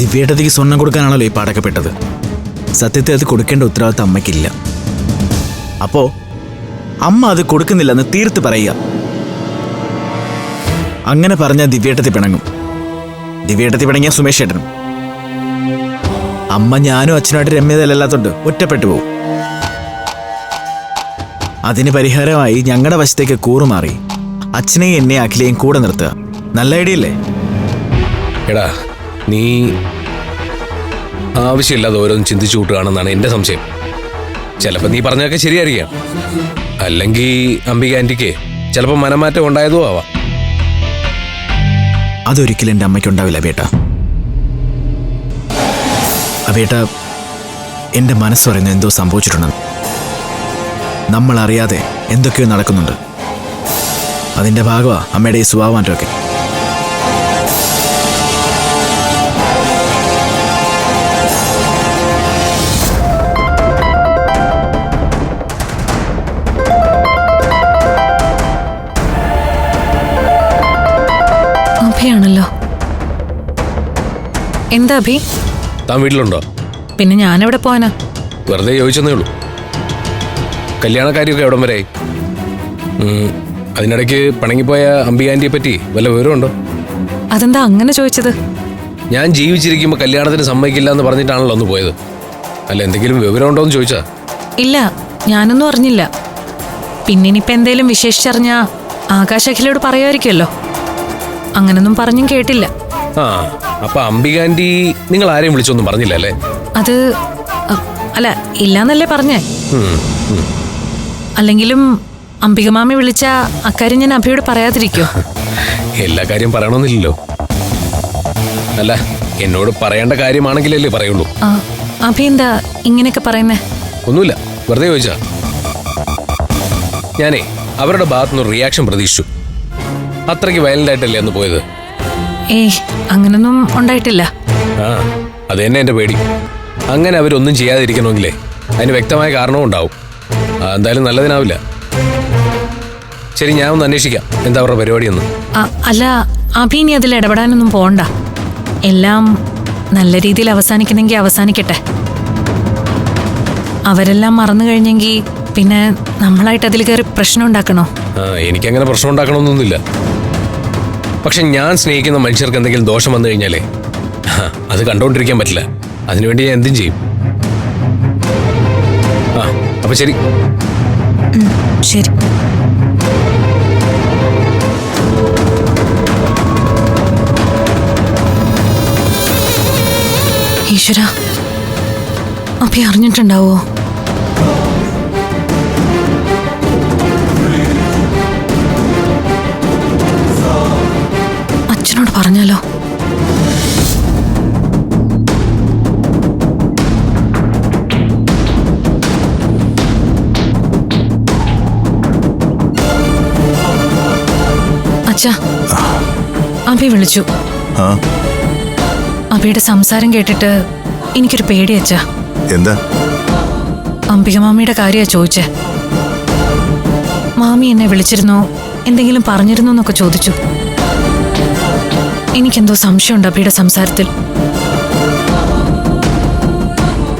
ദിവ്യേട്ടത്തിക്ക് സ്വർണം കൊടുക്കാനാണല്ലോ ഈ പാടക്കപ്പെട്ടത്. സത്യത്തെ അത് കൊടുക്കേണ്ട ഉത്തരവാദിത്തം അമ്മയ്ക്കില്ല. അപ്പോ അമ്മ അത് കൊടുക്കുന്നില്ലെന്ന് തീർത്ത് പറയുക. അങ്ങനെ പറഞ്ഞാൽ ദിവ്യേട്ടത്തി പിണങ്ങും. ദിവ്യേട്ടത്തി പിണങ്ങിയ സുമേഷ് ഏട്ടനും. അമ്മ ഞാനും അച്ഛനുമായിട്ട് രമ്യതയിലല്ലാത്തോണ്ട് ഒറ്റപ്പെട്ടു പോകും. അതിന് പരിഹാരമായി ഞങ്ങളുടെ വശത്തേക്ക് കൂറുമാറി അച്ഛനെയും എന്നെ അഖിലെയും കൂടെ നിർത്തുക. നല്ല ഐഡിയ അല്ലേ? എടാ, നീ ആവശ്യമില്ലാതെ ഓരോന്നും ചിന്തിച്ചു കൂട്ടുകയാണെന്നാണ് എൻ്റെ സംശയം. ചിലപ്പോൾ നീ പറഞ്ഞതൊക്കെ ശരിയായിരിക്കാം, അല്ലെങ്കിൽ അംബിക ആൻറ്റിക്ക് ചിലപ്പോൾ മനമാറ്റം ഉണ്ടായതോ ആവാം. അതൊരിക്കലും എൻ്റെ അമ്മയ്ക്കുണ്ടാവില്ല അബേട്ട. അബേട്ട, എൻ്റെ മനസ്സ് പറയുന്നത് എന്തോ സംഭവിച്ചിട്ടുണ്ടെന്ന്. നമ്മൾ അറിയാതെ എന്തൊക്കെയോ നടക്കുന്നുണ്ട്. അതിൻ്റെ ഭാഗമാണ് അമ്മയുടെ ഈ സ്വഭാവമാറ്റമൊക്കെ. അഭിയാണല്ലോ. എന്താ അഭി? താൻ വീട്ടിലുണ്ടോ? പിന്നെ ഞാനെവിടെ പോവാനാ? വെറുതെ ചോദിച്ചെന്നേ ഉള്ളൂ. കല്യാണക്കാരിയൊക്കെ എവിടം വരെയായി? അതിനിടയ്ക്ക് പിണങ്ങിപ്പോയ അംബിക ആൻറ്റിയെ പറ്റി വല്ല വിവരമുണ്ടോ? അതെന്താ അങ്ങനെ ചോദിച്ചത്? ഞാൻ ജീവിച്ചിരിക്കുമ്പോൾ കല്യാണത്തിന് സമ്മതിക്കില്ല എന്ന് പറഞ്ഞിട്ടാണല്ലോ ഒന്ന് പോയത്. അല്ല, എന്തെങ്കിലും വിവരമുണ്ടോ എന്ന് ചോദിച്ചാ? ഇല്ല, ഞാനൊന്നും അറിഞ്ഞില്ല. പിന്നെ ഇനിയിപ്പോൾ എന്തേലും വിശേഷിച്ചറിഞ്ഞാ ആകാശ് അഖിലോട് പറയുമായിരിക്കുമല്ലോ. അങ്ങനൊന്നും പറഞ്ഞും കേട്ടില്ല. ആ, അപ്പൊ അംബിക ആൻറ്റി നിങ്ങൾ ആരെയും വിളിച്ചൊന്നും പറഞ്ഞില്ല അല്ലേ? അത് അല്ല, ഇല്ലാന്നല്ലേ പറഞ്ഞേ. അല്ലെങ്കിലും അംബിക മാമി വിളിച്ച അക്കാര്യം ഞാൻ അഭിയോട് പറയാതിരിക്കോ? എല്ലാ കാര്യം പറയണമെന്നില്ലല്ലോ. അല്ല, എന്നോട് പറയേണ്ട കാര്യമാണെങ്കിലല്ലേ പറയുള്ളൂ. അഭി എന്താ ഇങ്ങനെയൊക്കെ പറയുന്നേ? ഒന്നുമില്ല, വെറുതെ ചോദിച്ചാ. ഞാനേ അവരുടെ ഭാഗത്തുനിന്ന് റിയാക്ഷൻ പ്രതീക്ഷിച്ചു. അത്രയ്ക്ക് വയലന്റ് ആയിട്ടല്ലേ അന്ന് പോയത്? ഏയ്, അങ്ങനൊന്നും ഉണ്ടായിട്ടില്ല. ആ, അത് തന്നെ എൻ്റെ പേടി. അങ്ങനെ അവരൊന്നും ചെയ്യാതിരിക്കണമെങ്കിലേ അതിന് വ്യക്തമായ കാരണവും ഉണ്ടാവും. എന്തായാലും നല്ലതിനാവില്ല. ശരി, ഞാൻ ഒന്ന് അന്വേഷിക്കാം എന്താ അവരുടെ പരിപാടിയെന്ന്. അല്ല, അഭി ഇനി അതിൽ ഇടപെടാനൊന്നും പോണ്ട. എല്ലാം നല്ല രീതിയിൽ അവസാനിക്കുന്നെങ്കിൽ അവസാനിക്കട്ടെ. അവരെല്ലാം മറന്നു കഴിഞ്ഞെങ്കിൽ പിന്നെ നമ്മളായിട്ട് അതിൽ കയറി പ്രശ്നം ഉണ്ടാക്കണോ? എനിക്കങ്ങനെ പ്രശ്നം ഉണ്ടാക്കണമെന്നൊന്നുമില്ല. പക്ഷെ ഞാൻ സ്നേഹിക്കുന്ന മനുഷ്യർക്ക് എന്തെങ്കിലും ദോഷം വന്നു കഴിഞ്ഞാലേ അത് കണ്ടുകൊണ്ടിരിക്കാൻ പറ്റില്ല. അതിനുവേണ്ടി ഞാൻ എന്തും ചെയ്യും. അപ്പൊ ശരി. ശരി. ഈശ്വര, അഭി അറിഞ്ഞിട്ടുണ്ടാവോ? അച്ഛനോട് പറഞ്ഞാലോ? അച്ഛാ, അഭി വിളിച്ചു. അഭിയുടെ സംസാരം കേട്ടിട്ട് എനിക്കൊരു പേടി അച്ഛാ. എന്താ? അംബിക മാമിയുടെ കാര്യാ ചോദിച്ചേ. മാമി എന്നെ വിളിച്ചിരുന്നോ, എന്തെങ്കിലും പറഞ്ഞിരുന്നോ എന്നൊക്കെ ചോദിച്ചു. എനിക്കെന്തോ സംശയമുണ്ട് അഭിയുടെ സംസാരത്തിൽ.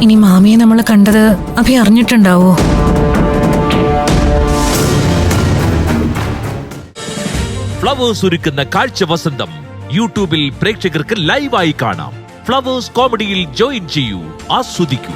ഇനി മാമിയെ നമ്മൾ കണ്ടത് അഭി അറിഞ്ഞിട്ടുണ്ടാവോ? ഫ്ലവേഴ്സ് ഒരുക്കുന്ന കാഴ്ച വസന്തം യൂട്യൂബിൽ പ്രേക്ഷകർക്ക് ലൈവായി കാണാം. ഫ്ലവേഴ്സ് കോമഡിയിൽ ജോയിൻ ചെയ്യൂ, ആസ്വദിക്കൂ.